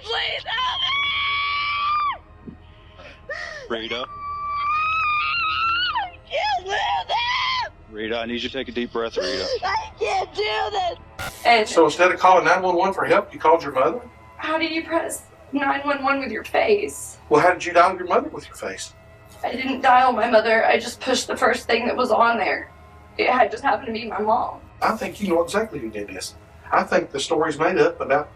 please help me! Rida? I can't live it! Rida, I need you to take a deep breath, Rida. I can't do this! So instead of calling 911 for help, you called your mother? How do you press 911 with your face? Well, how did you dial your mother with your face? I didn't dial my mother. I just pushed the first thing that was on there. It had just happened to be my mom. I think you know exactly who did this. I think the story's made up about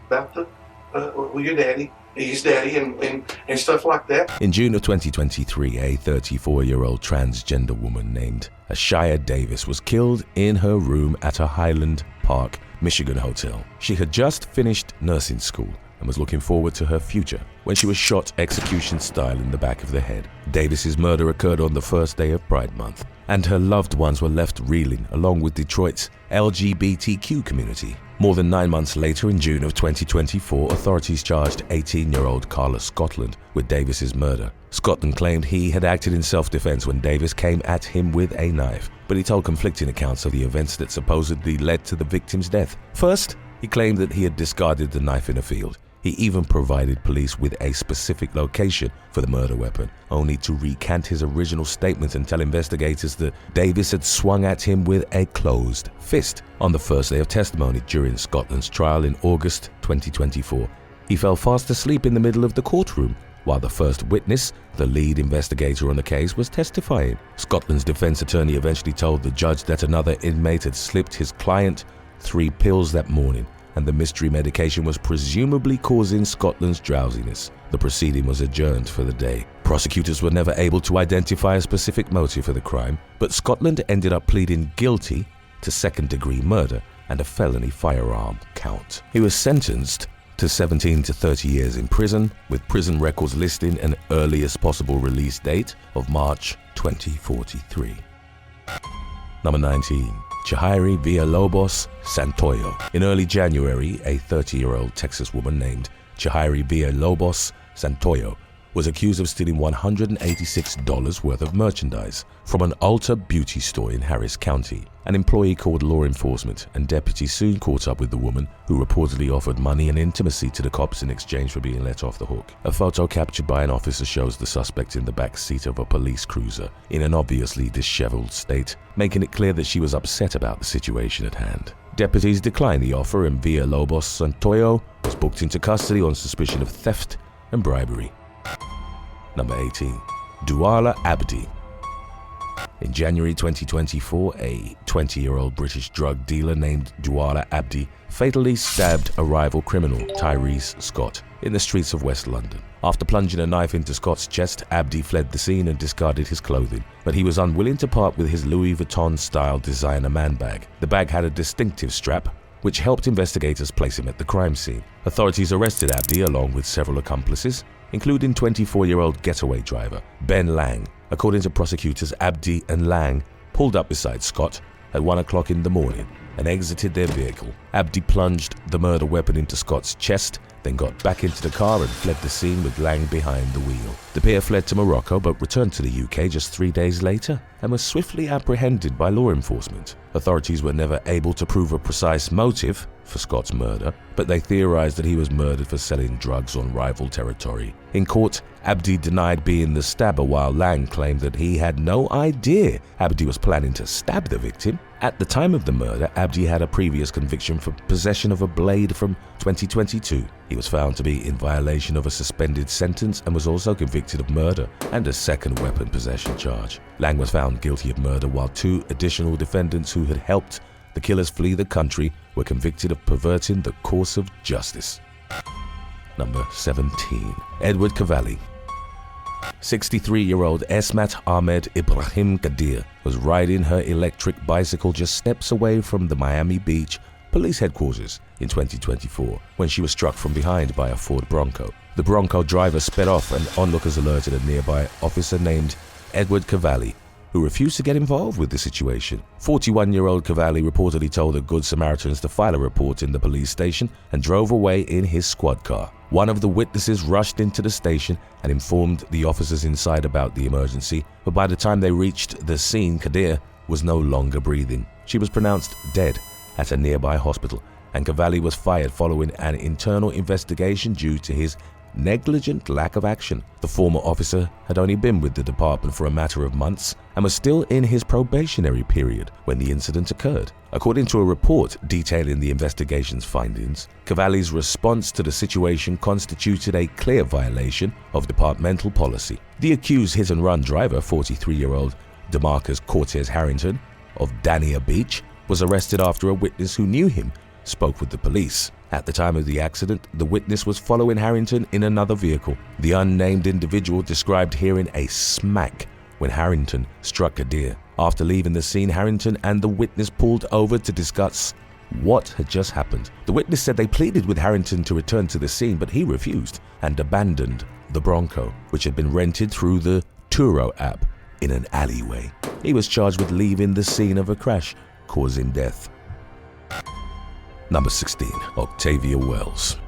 your daddy, his daddy, and stuff like that. In June of 2023, a 34-year-old transgender woman named Shirah Davis was killed in her room at a Highland Park, Michigan hotel. She had just finished nursing school and was looking forward to her future when she was shot execution style in the back of the head. Davis's murder occurred on the first day of Pride Month, and her loved ones were left reeling along with Detroit's LGBTQ community. More than 9 months later, in June of 2024, authorities charged 18-year-old Carlos Scotland with Davis's murder. Scotland claimed he had acted in self-defense when Davis came at him with a knife, but he told conflicting accounts of the events that supposedly led to the victim's death. First, he claimed that he had discarded the knife in a field. He even provided police with a specific location for the murder weapon, only to recant his original statement and tell investigators that Davis had swung at him with a closed fist. On the first day of testimony during Scotland's trial in August 2024, he fell fast asleep in the middle of the courtroom while the first witness, the lead investigator on the case, was testifying. Scotland's defense attorney eventually told the judge that another inmate had slipped his client 3 pills that morning, and the mystery medication was presumably causing Scotland's drowsiness. The proceeding was adjourned for the day. Prosecutors were never able to identify a specific motive for the crime, but Scotland ended up pleading guilty to second-degree murder and a felony firearm count. He was sentenced to 17 to 30 years in prison, with prison records listing an earliest possible release date of March 2043. Number 19. Cheheiry Villalobos Santoyo. In early January, a 30-year-old Texas woman named Cheheiry Villalobos Santoyo was accused of stealing $186 worth of merchandise from an Ulta beauty store in Harris County. An employee called law enforcement, and deputies soon caught up with the woman, who reportedly offered money and intimacy to the cops in exchange for being let off the hook. A photo captured by an officer shows the suspect in the back seat of a police cruiser in an obviously disheveled state, making it clear that she was upset about the situation at hand. Deputies declined the offer, and Villalobos Santoyo was booked into custody on suspicion of theft and bribery. Number 18. Dualla Abdi. In January 2024, a 20-year-old British drug dealer named Dualla Abdi fatally stabbed a rival criminal, Tyrese Scott, in the streets of West London. After plunging a knife into Scott's chest, Abdi fled the scene and discarded his clothing, but he was unwilling to part with his Louis Vuitton-style designer man bag. The bag had a distinctive strap, which helped investigators place him at the crime scene. Authorities arrested Abdi along with several accomplices, including 24-year-old getaway driver Ben Lang. According to prosecutors, Abdi and Lang pulled up beside Scott at 1 o'clock in the morning and exited their vehicle. Abdi plunged the murder weapon into Scott's chest, then got back into the car and fled the scene with Lang behind the wheel. The pair fled to Morocco but returned to the UK just 3 days later and were swiftly apprehended by law enforcement. Authorities were never able to prove a precise motive for Scott's murder, but they theorized that he was murdered for selling drugs on rival territory. In court, Abdi denied being the stabber, while Lang claimed that he had no idea Abdi was planning to stab the victim. At the time of the murder, Abdi had a previous conviction for possession of a blade from 2022. He was found to be in violation of a suspended sentence and was also convicted of murder and a second weapon possession charge. Lang was found guilty of murder, while 2 additional defendants who had helped the killers flee the country were convicted of perverting the course of justice. Number 17. Edward Cavalie. 63-year-old Esmat Ahmed Ibrahim Kadir was riding her electric bicycle just steps away from the Miami Beach police headquarters in 2024 when she was struck from behind by a Ford Bronco. The Bronco driver sped off, and onlookers alerted a nearby officer named Edward Cavalie, who refused to get involved with the situation. 41-year-old Cavalie reportedly told the Good Samaritans to file a report in the police station and drove away in his squad car. One of the witnesses rushed into the station and informed the officers inside about the emergency, but by the time they reached the scene, Kadir was no longer breathing. She was pronounced dead at a nearby hospital, and Cavalie was fired following an internal investigation due to his negligent lack of action. The former officer had only been with the department for a matter of months and was still in his probationary period when the incident occurred. According to a report detailing the investigation's findings, Cavalie's response to the situation constituted a clear violation of departmental policy. The accused hit-and-run driver, 43-year-old DeMarcus Cortez Harrington of Dania Beach, was arrested after a witness who knew him spoke with the police. At the time of the accident, the witness was following Harrington in another vehicle. The unnamed individual described hearing a smack when Harrington struck a deer. After leaving the scene, Harrington and the witness pulled over to discuss what had just happened. The witness said they pleaded with Harrington to return to the scene, but he refused and abandoned the Bronco, which had been rented through the Turo app, in an alleyway. He was charged with leaving the scene of a crash, causing death. Number 16. Octavia Wells.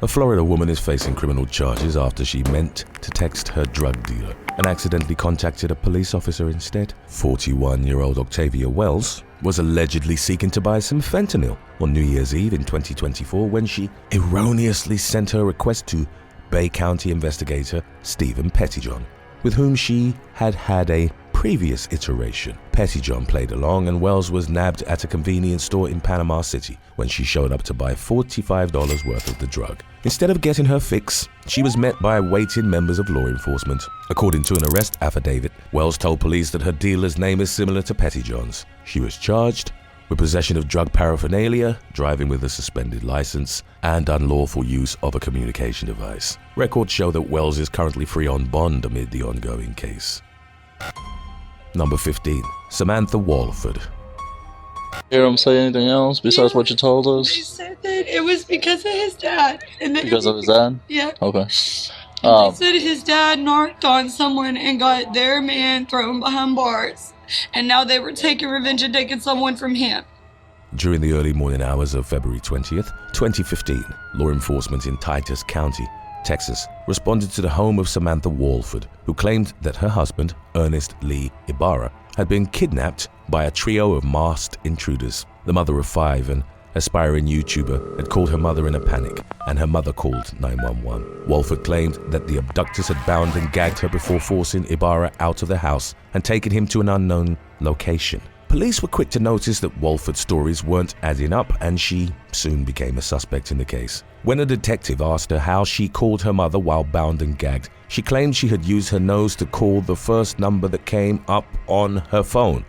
A Florida woman is facing criminal charges after she meant to text her drug dealer and accidentally contacted a police officer instead. 41-year-old Octavia Wells was allegedly seeking to buy some fentanyl on New Year's Eve in 2024 when she erroneously sent her request to Bay County investigator Stephen Pettyjohn, with whom she had had a previous iteration. Pettyjohn played along and Wells was nabbed at a convenience store in Panama City when she showed up to buy $45 worth of the drug. Instead of getting her fix, she was met by waiting members of law enforcement. According to an arrest affidavit, Wells told police that her dealer's name is similar to Pettyjohn's. She was charged with possession of drug paraphernalia, driving with a suspended license, and unlawful use of a communication device. Records show that Wells is currently free on bond amid the ongoing case. Number 15. Samantha Wohlford. Hear him say anything else besides what you told us? They said that it was because of his dad. And that Because of his dad? Yeah. Okay. They said his dad narked on someone and got their man thrown behind bars. And now they were taking revenge and taking someone from him. During the early morning hours of February 20th, 2015, law enforcement in Titus County, Texas, responded to the home of Samantha Wohlford, who claimed that her husband, Ernest Lee Ibarra, had been kidnapped by a trio of masked intruders. The mother of 5, an aspiring YouTuber, had called her mother in a panic, and her mother called 911. Wohlford claimed that the abductors had bound and gagged her before forcing Ibarra out of the house and taking him to an unknown location. Police were quick to notice that Wohlford's stories weren't adding up, and she soon became a suspect in the case. When a detective asked her how she called her mother while bound and gagged, she claimed she had used her nose to call the first number that came up on her phone.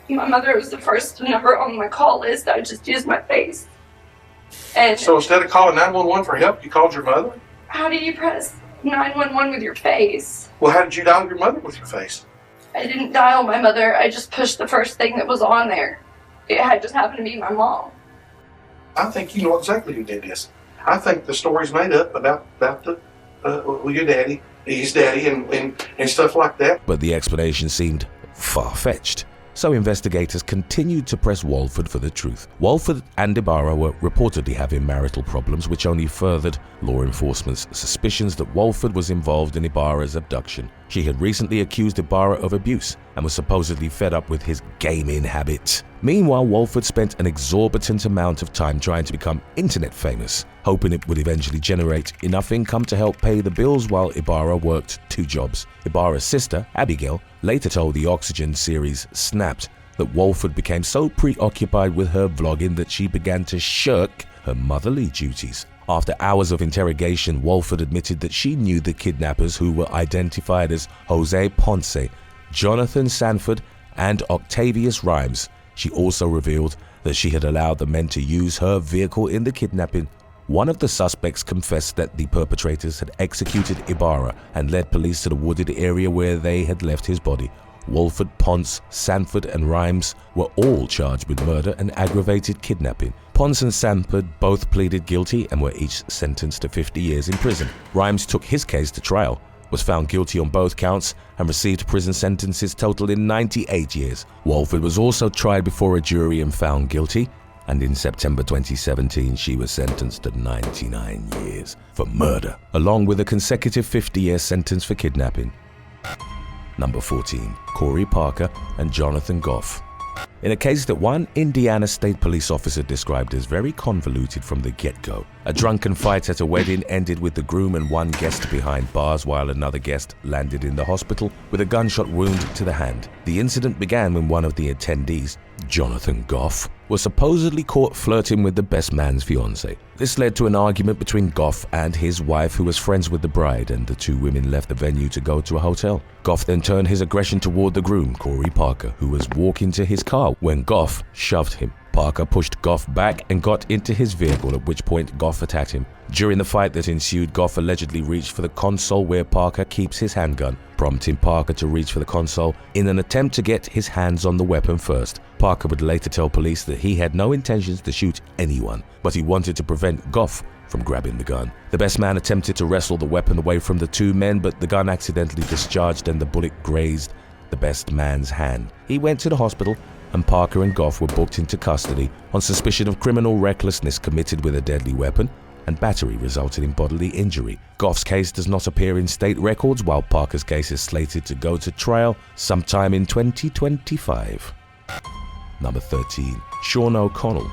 My mother was the first number on my call list. I just used my face. And So instead of calling 911 for help, you called your mother? how do you press 911 with your face? Well, how did you dial your mother with your face? I didn't dial my mother. I just pushed the first thing that was on there. It had just happened to be my mom. I think you know exactly who did this. I think the story's made up about your daddy, his daddy, and stuff like that. But the explanation seemed far-fetched, so investigators continued to press Wohlford for the truth. Wohlford and Ibarra were reportedly having marital problems, which only furthered law enforcement's suspicions that Wohlford was involved in Ibarra's abduction. She had recently accused Ibarra of abuse and was supposedly fed up with his gaming habit. Meanwhile, Wohlford spent an exorbitant amount of time trying to become internet famous, hoping it would eventually generate enough income to help pay the bills while Ibarra worked 2 jobs. Ibarra's sister, Abigail, later told the Oxygen series Snapped that Wohlford became so preoccupied with her vlogging that she began to shirk her motherly duties. After hours of interrogation, Wohlford admitted that she knew the kidnappers, who were identified as Jose Ponce, Jonathan Sanford, and Octavius Rhymes. She also revealed that she had allowed the men to use her vehicle in the kidnapping. One of the suspects confessed that the perpetrators had executed Ibarra and led police to the wooded area where they had left his body. Wohlford, Ponce, Sanford, and Rhymes were all charged with murder and aggravated kidnapping. Ponce and Sanford both pleaded guilty and were each sentenced to 50 years in prison. Rhymes took his case to trial, was found guilty on both counts, and received prison sentences totaling 98 years. Wohlford was also tried before a jury and found guilty, and in September 2017 she was sentenced to 99 years for murder, along with a consecutive 50-year sentence for kidnapping. Number 14. Corey Parker and Jonathan Goff. in a case that one Indiana State Police officer described as very convoluted from the get-go. A drunken fight at a wedding ended with the groom and one guest behind bars while another guest landed in the hospital with a gunshot wound to the hand. The incident began when one of the attendees, Jonathan Goff, was supposedly caught flirting with the best man's fiancée. This led to an argument between Goff and his wife, who was friends with the bride, and the two women left the venue to go to a hotel. Goff then turned his aggression toward the groom, Corey Parker, who was walking to his car when Goff shoved him. Parker pushed Goff back and got into his vehicle, at which point Goff attacked him. During the fight that ensued, Goff allegedly reached for the console where Parker keeps his handgun, prompting Parker to reach for the console in an attempt to get his hands on the weapon first. Parker would later tell police that he had no intentions to shoot anyone, but he wanted to prevent Goff from grabbing the gun. The best man attempted to wrestle the weapon away from the two men, but the gun accidentally discharged and the bullet grazed the best man's hand. He went to the hospital, and Parker and Goff were booked into custody on suspicion of criminal recklessness committed with a deadly weapon and battery resulting in bodily injury. Goff's case does not appear in state records, while Parker's case is slated to go to trial sometime in 2025. Number 13. Sean O'Connell.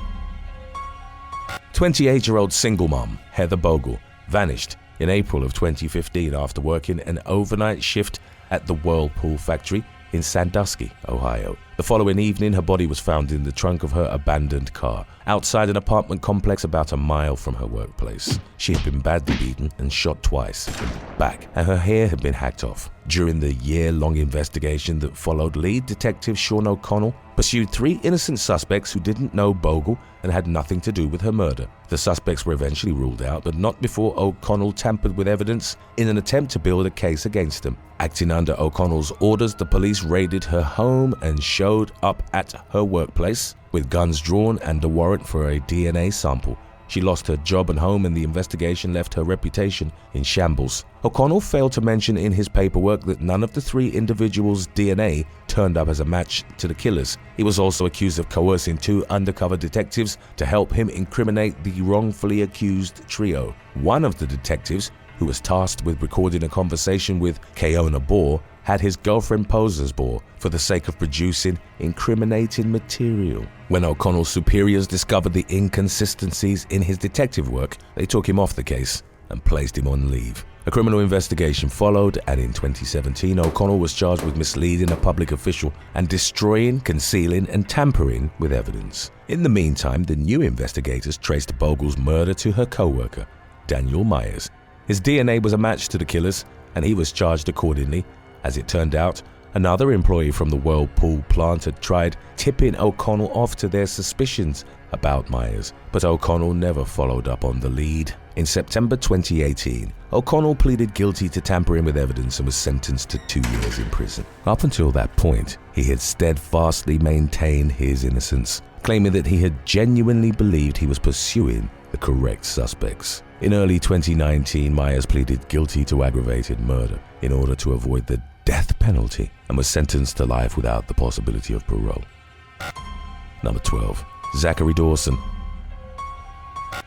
28-year-old single mom, Heather Bogle, vanished in April of 2015 after working an overnight shift at the Whirlpool factory in Sandusky, Ohio. The following evening, her body was found in the trunk of her abandoned car, outside an apartment complex about a mile from her workplace. She had been badly beaten and shot twice in the back, and her hair had been hacked off. During the year-long investigation that followed, lead detective Sean O'Connell pursued 3 innocent suspects who didn't know Bogle and had nothing to do with her murder. The suspects were eventually ruled out, but not before O'Connell tampered with evidence in an attempt to build a case against them. Acting under O'Connell's orders, the police raided her home and showed up at her workplace with guns drawn and a warrant for a DNA sample. She lost her job and home, and the investigation left her reputation in shambles. O'Connell failed to mention in his paperwork that none of the 3 individuals' DNA turned up as a match to the killers. He was also accused of coercing 2 undercover detectives to help him incriminate the wrongfully accused trio. One of the detectives, who was tasked with recording a conversation with Keona Bohr, had his girlfriend pose as Bohr for the sake of producing incriminating material. When O'Connell's superiors discovered the inconsistencies in his detective work, they took him off the case and placed him on leave. A criminal investigation followed, and in 2017, O'Connell was charged with misleading a public official and destroying, concealing, and tampering with evidence. In the meantime, the new investigators traced Bogle's murder to her co-worker, Daniel Myers. His DNA was a match to the killers, and he was charged accordingly. As it turned out, another employee from the Whirlpool plant had tried tipping O'Connell off to their suspicions about Myers, but O'Connell never followed up on the lead. In September 2018, O'Connell pleaded guilty to tampering with evidence and was sentenced to 2 years in prison. Up until that point, he had steadfastly maintained his innocence, claiming that he had genuinely believed he was pursuing the correct suspects. In early 2019, Myers pleaded guilty to aggravated murder in order to avoid the death penalty and was sentenced to life without the possibility of parole. Number 12. Zachary Dawson.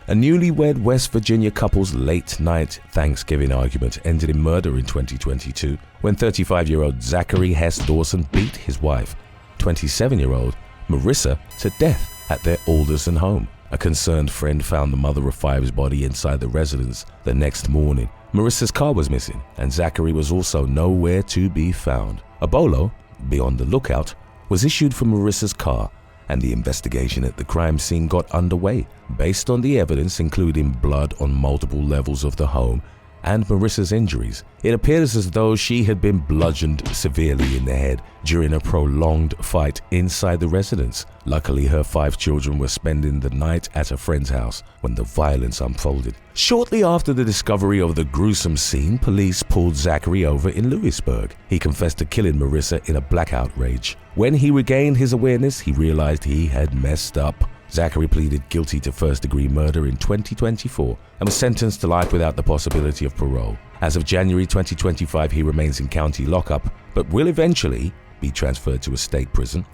A newlywed West Virginia couple's late-night Thanksgiving argument ended in murder in 2022 when 35-year-old Zachary Hess Dawson beat his wife, 27-year-old Marissa, to death at their Alderson home. A concerned friend found the mother of 5's body inside the residence the next morning. Marissa's car was missing, and Zachary was also nowhere to be found. A bolo, be on the lookout, was issued for Marissa's car, and the investigation at the crime scene got underway. Based on the evidence, including blood on multiple levels of the home and Marissa's injuries, it appears as though she had been bludgeoned severely in the head during a prolonged fight inside the residence. Luckily, her 5 children were spending the night at a friend's house when the violence unfolded. Shortly after the discovery of the gruesome scene, police pulled Zachary over in Lewisburg. He confessed to killing Marissa in a blackout rage. When he regained his awareness, he realized he had messed up. Zachary pleaded guilty to first-degree murder in 2024 and was sentenced to life without the possibility of parole. As of January 2025, he remains in county lockup, but will eventually be transferred to a state prison.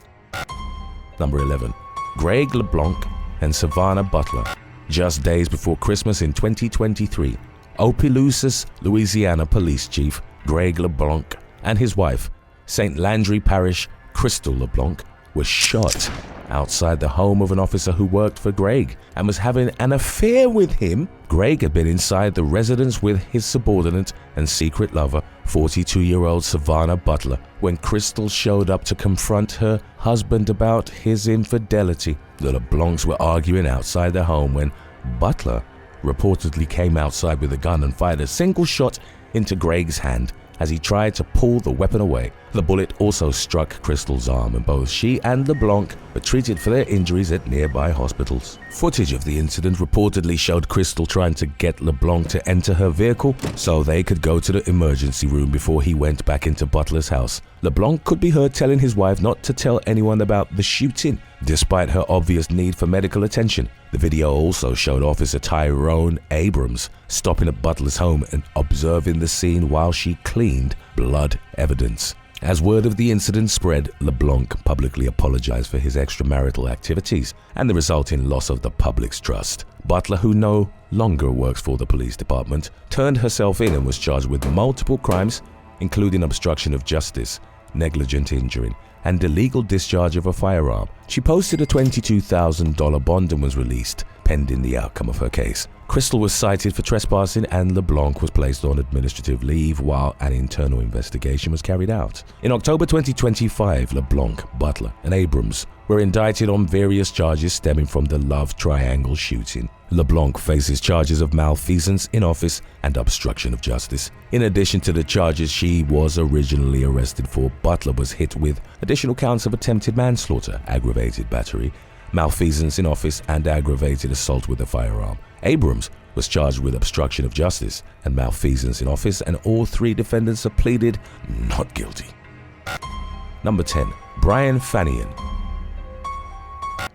Number 11. Graig, Leblanc, and Savannah Butler. Just days before Christmas in 2023, Opelousas, Louisiana Police Chief Graig LeBlanc and his wife, St. Landry Parish Crystal LeBlanc, was shot outside the home of an officer who worked for Graig and was having an affair with him. Graig had been inside the residence with his subordinate and secret lover, 42-year-old Savannah Butler, when Crystal showed up to confront her husband about his infidelity. The Leblancs were arguing outside the home when Butler reportedly came outside with a gun and fired a single shot into Graig's hand as he tried to pull the weapon away. The bullet also struck Crystal's arm, and both she and Leblanc were treated for their injuries at nearby hospitals. Footage of the incident reportedly showed Crystal trying to get Leblanc to enter her vehicle so they could go to the emergency room before he went back into Butler's house. Leblanc could be heard telling his wife not to tell anyone about the shooting, despite her obvious need for medical attention. The video also showed Officer Tyrone Abrams stopping at Butler's home and observing the scene while she cleaned blood evidence. As word of the incident spread, Leblanc publicly apologized for his extramarital activities and the resulting loss of the public's trust. Butler, who no longer works for the police department, turned herself in and was charged with multiple crimes, including obstruction of justice, negligent injury, and illegal discharge of a firearm. She posted a $22,000 bond and was released, pending the outcome of her case. Crystal was cited for trespassing and LeBlanc was placed on administrative leave while an internal investigation was carried out. In October 2025, LeBlanc, Butler, and Abrams were indicted on various charges stemming from the Love Triangle shooting. LeBlanc faces charges of malfeasance in office and obstruction of justice. In addition to the charges she was originally arrested for, Butler was hit with additional counts of attempted manslaughter, aggravated battery, malfeasance in office, and aggravated assault with a firearm. Abrams was charged with obstruction of justice and malfeasance in office, and all three defendants have pleaded not guilty. Number 10. Brian Fanion.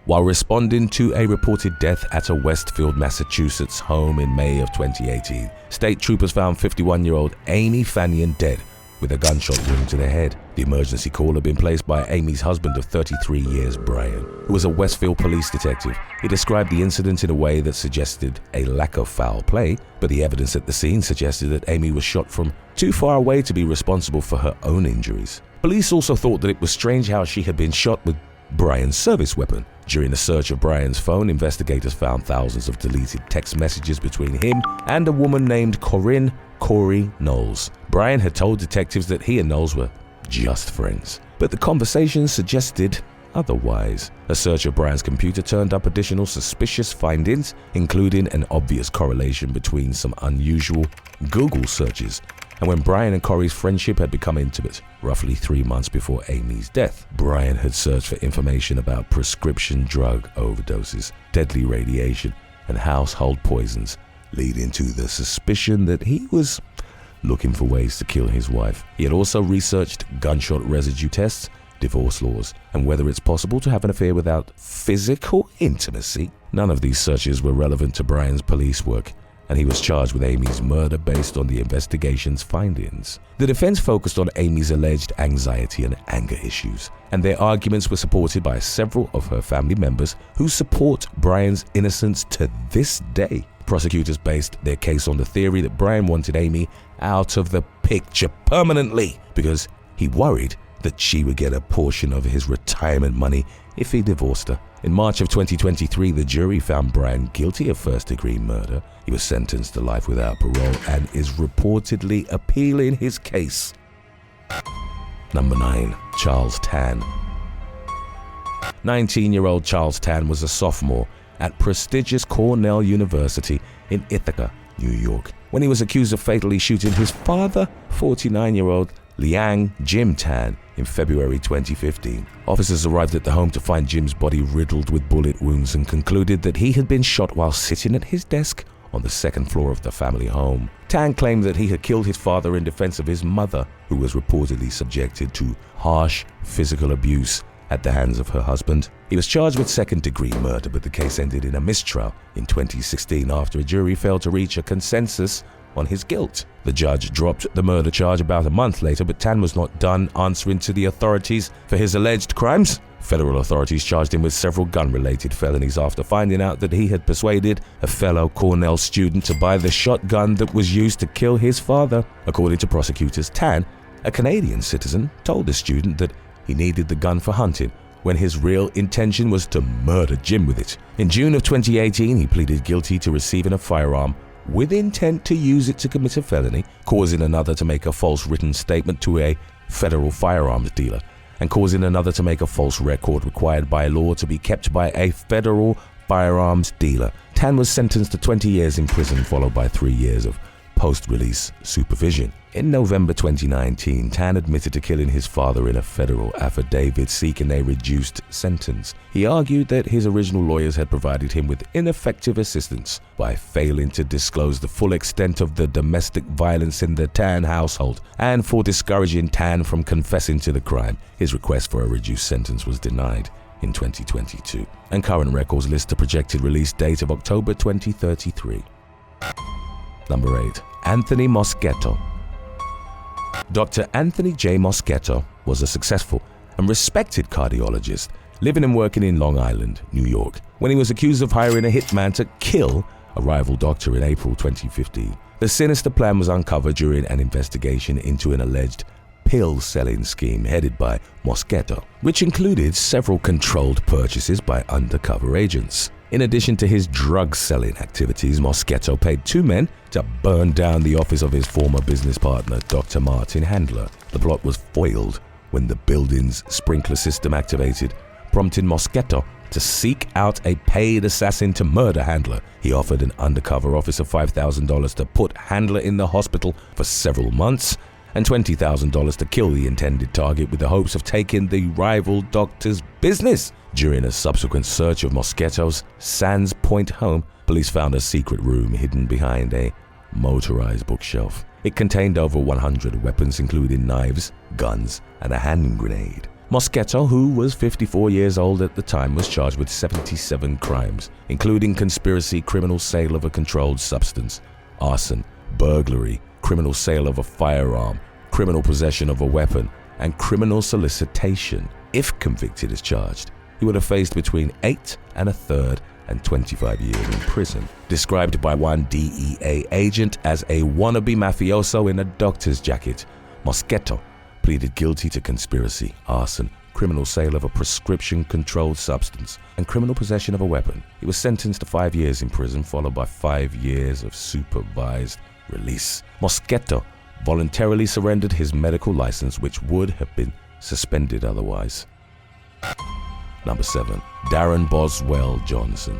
While responding to a reported death at a Westfield, Massachusetts home in May of 2018, state troopers found 51-year-old Amy Fanion dead with a gunshot wound to the head. The emergency call had been placed by Amy's husband of 33 years, Brian, who was a Westfield police detective. He described the incident in a way that suggested a lack of foul play, but the evidence at the scene suggested that Amy was shot from too far away to be responsible for her own injuries. Police also thought that it was strange how she had been shot with Brian's service weapon. During a search of Brian's phone, investigators found thousands of deleted text messages between him and a woman named Corey Knowles. Brian had told detectives that he and Knowles were just friends, but the conversations suggested otherwise. A search of Brian's computer turned up additional suspicious findings, including an obvious correlation between some unusual Google searches and when Brian and Corey's friendship had become intimate, roughly 3 months before Amy's death. Brian had searched for information about prescription drug overdoses, deadly radiation, and household poisons, leading to the suspicion that he was looking for ways to kill his wife. He had also researched gunshot residue tests, divorce laws, and whether it's possible to have an affair without physical intimacy. None of these searches were relevant to Brian's police work, and he was charged with Amy's murder based on the investigation's findings. The defense focused on Amy's alleged anxiety and anger issues, and their arguments were supported by several of her family members who support Brian's innocence to this day. Prosecutors based their case on the theory that Brian wanted Amy out of the picture permanently because he worried that she would get a portion of his retirement money if he divorced her. In March of 2023, the jury found Brian guilty of first-degree murder. He was sentenced to life without parole and is reportedly appealing his case. Number 9. Charles Tan. 19-year-old Charles Tan was a sophomore at prestigious Cornell University in Ithaca, New York, when he was accused of fatally shooting his father, 49-year-old Liang Jim Tan, in February 2015. Officers arrived at the home to find Jim's body riddled with bullet wounds and concluded that he had been shot while sitting at his desk on the second floor of the family home. Tan claimed that he had killed his father in defense of his mother, who was reportedly subjected to harsh physical abuse at the hands of her husband. He was charged with second-degree murder, but the case ended in a mistrial in 2016 after a jury failed to reach a consensus on his guilt. The judge dropped the murder charge about a month later, but Tan was not done answering to the authorities for his alleged crimes. Federal authorities charged him with several gun-related felonies after finding out that he had persuaded a fellow Cornell student to buy the shotgun that was used to kill his father. According to prosecutors, Tan, a Canadian citizen, told the student that he needed the gun for hunting, when his real intention was to murder Jim with it. In June of 2018, he pleaded guilty to receiving a firearm with intent to use it to commit a felony, causing another to make a false written statement to a federal firearms dealer, and causing another to make a false record required by law to be kept by a federal firearms dealer. Tan was sentenced to 20 years in prison, followed by 3 years of post-release supervision. In November 2019, Tan admitted to killing his father in a federal affidavit seeking a reduced sentence. He argued that his original lawyers had provided him with ineffective assistance by failing to disclose the full extent of the domestic violence in the Tan household and for discouraging Tan from confessing to the crime. His request for a reduced sentence was denied in 2022, and current records list a projected release date of October 2033. Number 8. Anthony Moschetto. Dr. Anthony J. Moschetto was a successful and respected cardiologist living and working in Long Island, New York, when he was accused of hiring a hitman to kill a rival doctor in April 2015. The sinister plan was uncovered during an investigation into an alleged pill-selling scheme headed by Moschetto, which included several controlled purchases by undercover agents. In addition to his drug-selling activities, Moschetto paid 2 men to burn down the office of his former business partner, Dr. Martin Handler. The plot was foiled when the building's sprinkler system activated, prompting Moschetto to seek out a paid assassin to murder Handler. He offered an undercover officer $5,000 to put Handler in the hospital for several months and $20,000 to kill the intended target with the hopes of taking the rival doctor's business. During a subsequent search of Moschetto's Sands Point home, police found a secret room hidden behind a motorized bookshelf. It contained over 100 weapons, including knives, guns, and a hand grenade. Moschetto, who was 54 years old at the time, was charged with 77 crimes, including conspiracy, criminal sale of a controlled substance, arson, burglary, criminal sale of a firearm, criminal possession of a weapon, and criminal solicitation. If convicted as charged, he would have faced between 8 1/3 and 25 years in prison. Described by one DEA agent as a wannabe mafioso in a doctor's jacket, Moschetto pleaded guilty to conspiracy, arson, criminal sale of a prescription-controlled substance, and criminal possession of a weapon. He was sentenced to 5 years in prison, followed by 5 years of supervised release. Moschetto voluntarily surrendered his medical license, which would have been suspended otherwise. Number 7. Daron Boswell-Johnson.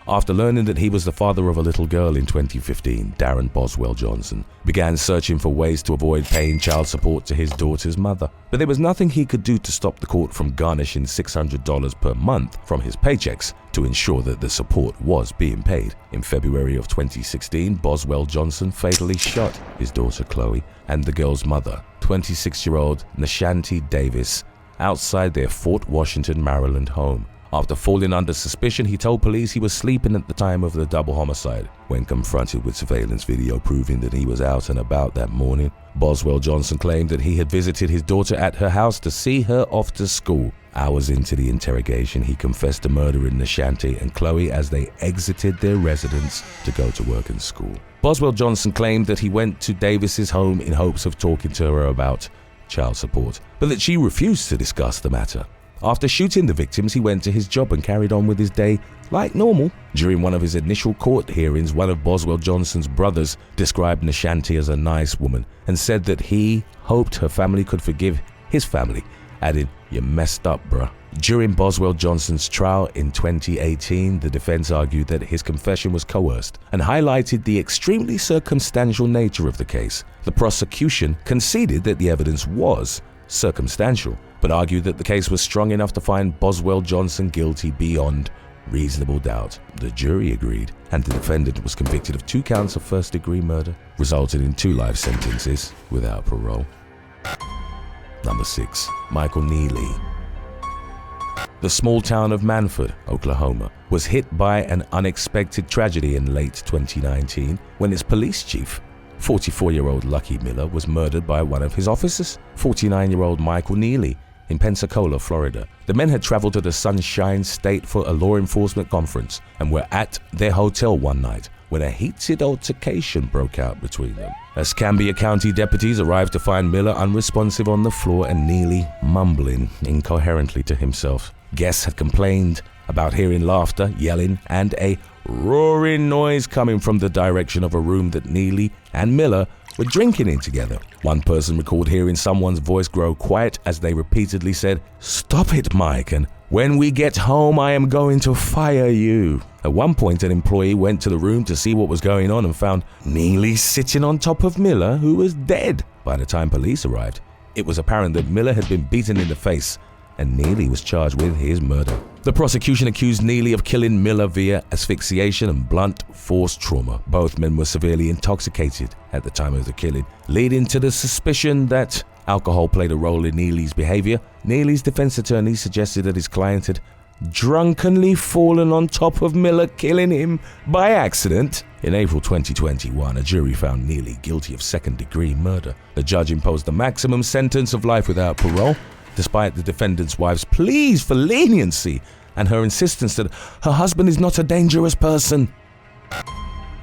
After learning that he was the father of a little girl in 2015, Daron Boswell-Johnson began searching for ways to avoid paying child support to his daughter's mother. But there was nothing he could do to stop the court from garnishing $600 per month from his paychecks to ensure that the support was being paid. In February of 2016, Boswell-Johnson fatally shot his daughter Chloe and the girl's mother, 26-year-old Nashanti Davis, outside their Fort Washington, Maryland home. After falling under suspicion, he told police he was sleeping at the time of the double homicide. When confronted with surveillance video proving that he was out and about that morning, Boswell-Johnson claimed that he had visited his daughter at her house to see her off to school. Hours into the interrogation, he confessed to murdering Nashanti and Chloe as they exited their residence to go to work and school. Boswell-Johnson claimed that he went to Davis's home in hopes of talking to her about child support, but that she refused to discuss the matter. After shooting the victims, he went to his job and carried on with his day like normal. During one of his initial court hearings, one of Boswell-Johnson's brothers described Nashanti as a nice woman and said that he hoped her family could forgive his family, adding, "You messed up, bruh." During Boswell-Johnson's trial in 2018, the defense argued that his confession was coerced and highlighted the extremely circumstantial nature of the case. The prosecution conceded that the evidence was circumstantial, but argued that the case was strong enough to find Boswell-Johnson guilty beyond reasonable doubt. The jury agreed, and the defendant was convicted of 2 counts of first-degree murder, resulting in 2 life sentences without parole. Number 6. Michael Nealey. The small town of Manford, Oklahoma, was hit by an unexpected tragedy in late 2019 when its police chief, 44-year-old Lucky Miller, was murdered by one of his officers, 49-year-old Michael Nealey, in Pensacola, Florida. The men had traveled to the Sunshine State for a law enforcement conference and were at their hotel one night when a heated altercation broke out between them. Escambia County deputies arrived to find Miller unresponsive on the floor and Nealey mumbling incoherently to himself. Guests had complained about hearing laughter, yelling, and a roaring noise coming from the direction of a room that Nealey and Miller were drinking in together. One person recalled hearing someone's voice grow quiet as they repeatedly said, "Stop it, Mike, and when we get home, I am going to fire you." At one point, an employee went to the room to see what was going on and found Nealey sitting on top of Miller, who was dead. By the time police arrived, it was apparent that Miller had been beaten in the face and Nealey was charged with his murder. The prosecution accused Nealey of killing Miller via asphyxiation and blunt force trauma. Both men were severely intoxicated at the time of the killing, leading to the suspicion that alcohol played a role in Nealey's behavior. Nealey's defense attorney suggested that his client had drunkenly fallen on top of Miller, killing him by accident. In April 2021, a jury found Nealey guilty of second-degree murder. The judge imposed a maximum sentence of life without parole, despite the defendant's wife's pleas for leniency and her insistence that her husband is not a dangerous person.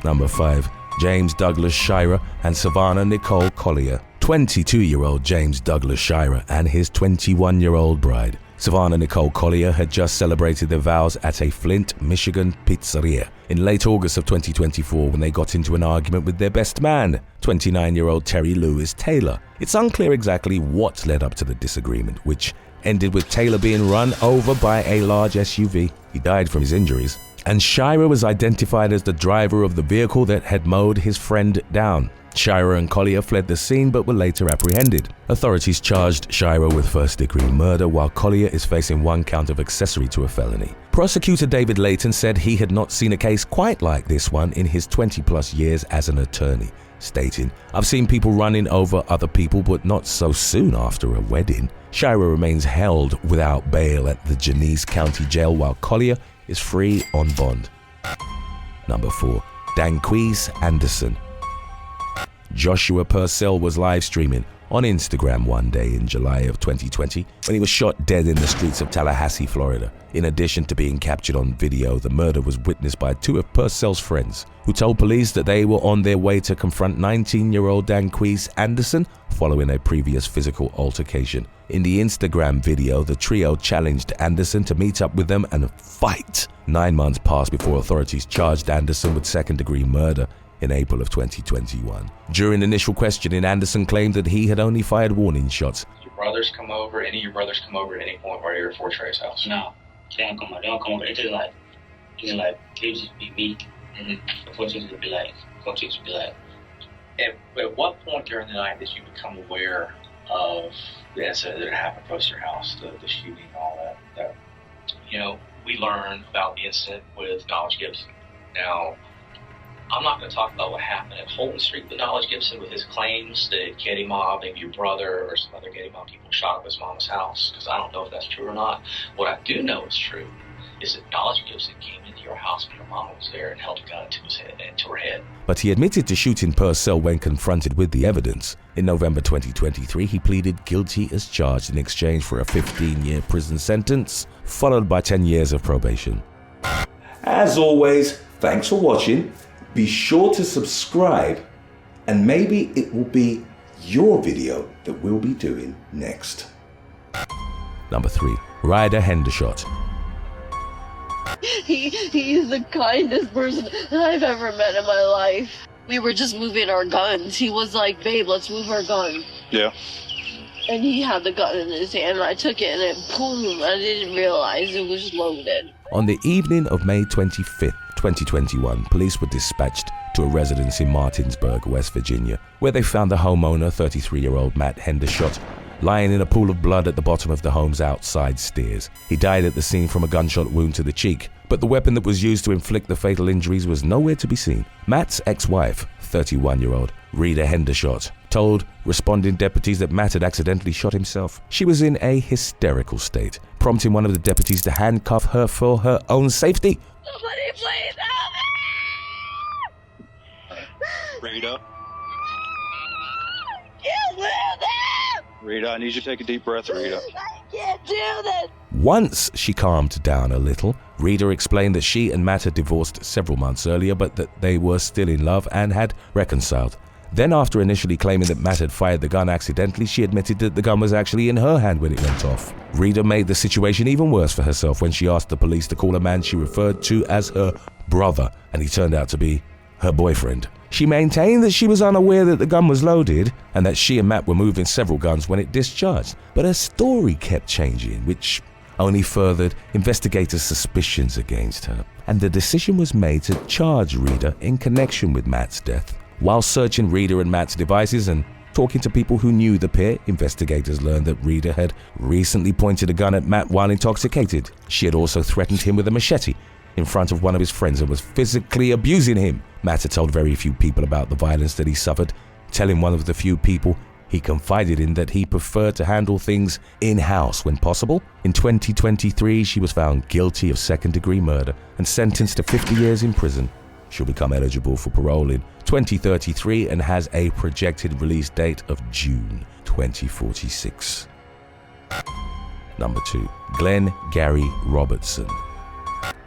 Number 5. James Douglas Shirah and Savannah Nicole Collier. 22-year-old James Douglas Shirah and his 21-year-old bride. Savannah Nicole Collier had just celebrated their vows at a Flint, Michigan pizzeria in late August of 2024 when they got into an argument with their best man, 29-year-old Terry Lewis Taylor. It's unclear exactly what led up to the disagreement, which ended with Taylor being run over by a large SUV. He died from his injuries, and Shirah was identified as the driver of the vehicle that had mowed his friend down. Shirah and Collier fled the scene but were later apprehended. Authorities charged Shirah with first-degree murder, while Collier is facing 1 count of accessory to a felony. Prosecutor David Layton said he had not seen a case quite like this one in his 20-plus years as an attorney, stating, "I've seen people running over other people, but not so soon after a wedding." Shirah remains held without bail at the Genesee County Jail, while Collier is free on bond. Number 4. Danquies Anderson. Joshua Purcell was live streaming on Instagram one day in July of 2020 when he was shot dead in the streets of Tallahassee, Florida. In addition to being captured on video, the murder was witnessed by 2 of Purcell's friends, who told police that they were on their way to confront 19-year-old Danquies Anderson following a previous physical altercation. In the Instagram video, the trio challenged Anderson to meet up with them and fight. 9 months passed before authorities charged Anderson with second-degree murder in April of 2021. During initial questioning, Anderson claimed that he had only fired warning shots. Your brothers come over, any of your brothers come over at any point while you're at Fort Trey's house? No, they don't come over. It's just like, it would just be me. The Fort Trey's would be like, At what point during the night did you become aware of the incident that happened close to your house, the shooting and all that? We learned about the incident with Knowledge Gibson. Now, I'm not going to talk about what happened at Holton Street with Knowledge Gibson with his claims that Getty Mob, maybe your brother or some other Getty Mob people shot up his mama's house, because I don't know if that's true or not. What I do know is true is that Knowledge Gibson came into your house when your mama was there and held a gun to her head. But he admitted to shooting Purcell when confronted with the evidence. In November 2023, he pleaded guilty as charged in exchange for a 15-year prison sentence, followed by 10 years of probation. As always, thanks for watching. Be sure to subscribe, and maybe it will be your video that we'll be doing next. Number 3. Rida Hendershot. He's the kindest person I've ever met in my life. We were just moving our guns. He was like, "Babe, let's move our gun." Yeah. And he had the gun in his hand, and I took it, and it boom, I didn't realize it was loaded. On the evening of May 25th, 2021, police were dispatched to a residence in Martinsburg, West Virginia, where they found the homeowner, 33-year-old Matt Hendershot, lying in a pool of blood at the bottom of the home's outside stairs. He died at the scene from a gunshot wound to the cheek, but the weapon that was used to inflict the fatal injuries was nowhere to be seen. Matt's ex-wife, 31-year-old Rida Hendershot, told responding deputies that Matt had accidentally shot himself. She was in a hysterical state, prompting one of the deputies to handcuff her for her own safety. Somebody please help me! Rida. Can't live them! Rida, I need you to take a deep breath, Rida. I can't do this! Once she calmed down a little, Rida explained that she and Matt had divorced several months earlier, but that they were still in love and had reconciled. Then, after initially claiming that Matt had fired the gun accidentally, she admitted that the gun was actually in her hand when it went off. Rida made the situation even worse for herself when she asked the police to call a man she referred to as her brother, and he turned out to be her boyfriend. She maintained that she was unaware that the gun was loaded and that she and Matt were moving several guns when it discharged. But her story kept changing, which only furthered investigators' suspicions against her. And the decision was made to charge Rida in connection with Matt's death. While searching Rida and Matt's devices and talking to people who knew the pair, investigators learned that Rida had recently pointed a gun at Matt while intoxicated. She had also threatened him with a machete in front of one of his friends and was physically abusing him. Matt had told very few people about the violence that he suffered, telling one of the few people he confided in that he preferred to handle things in-house when possible. In 2023, she was found guilty of second-degree murder and sentenced to 50 years in prison. She'll become eligible for parole in 2033 and has a projected release date of June 2046. Number 2. Glenn Gary Robertson.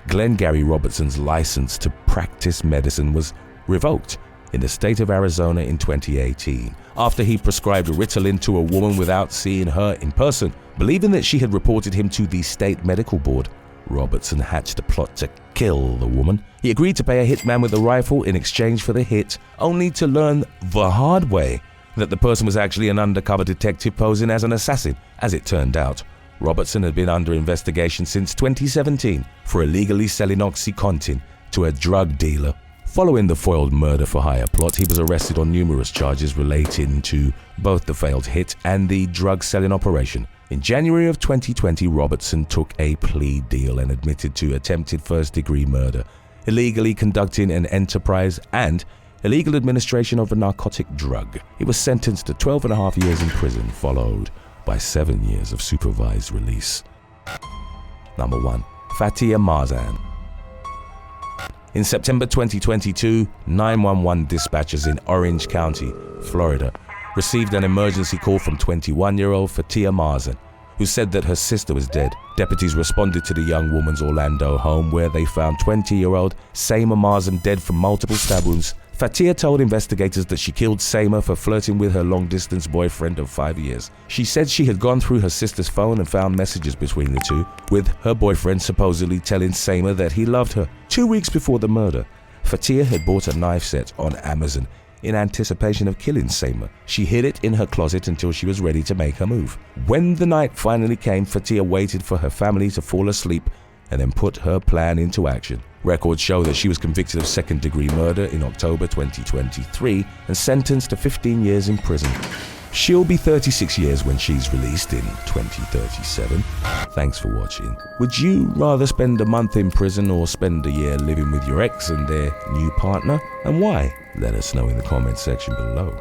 Glenn Gary Robertson's license to practice medicine was revoked in the state of Arizona in 2018 after he prescribed Ritalin to a woman without seeing her in person. Believing that she had reported him to the state medical board, Robertson hatched a plot to kill the woman. He agreed to pay a hitman with a rifle in exchange for the hit, only to learn the hard way that the person was actually an undercover detective posing as an assassin. As it turned out, Robertson had been under investigation since 2017 for illegally selling OxyContin to a drug dealer. Following the foiled murder-for-hire plot, he was arrested on numerous charges relating to both the failed hit and the drug-selling operation. In January of 2020, Robertson took a plea deal and admitted to attempted first-degree murder, illegally conducting an enterprise, and illegal administration of a narcotic drug. He was sentenced to 12.5 years in prison, followed by 7 years of supervised release. Number 1. Fatiha Marzan. In September 2022, 911 dispatchers in Orange County, Florida, received an emergency call from 21-year-old Fatiha Marzan, who said that her sister was dead. Deputies responded to the young woman's Orlando home, where they found 20-year-old Samantha Marzan dead from multiple stab wounds. Fatiha told investigators that she killed Samantha for flirting with her long-distance boyfriend of 5 years. She said she had gone through her sister's phone and found messages between the two, with her boyfriend supposedly telling Samantha that he loved her. 2 weeks before the murder, Fatiha had bought a knife set on Amazon in anticipation of killing Samantha. She hid it in her closet until she was ready to make her move. When the night finally came, Fatiha waited for her family to fall asleep and then put her plan into action. Records show that she was convicted of second-degree murder in October 2023 and sentenced to 15 years in prison. She'll be 36 years when she's released in 2037. Thanks for watching. Would you rather spend a month in prison or spend a year living with your ex and their new partner? And why? Let us know in the comment section below.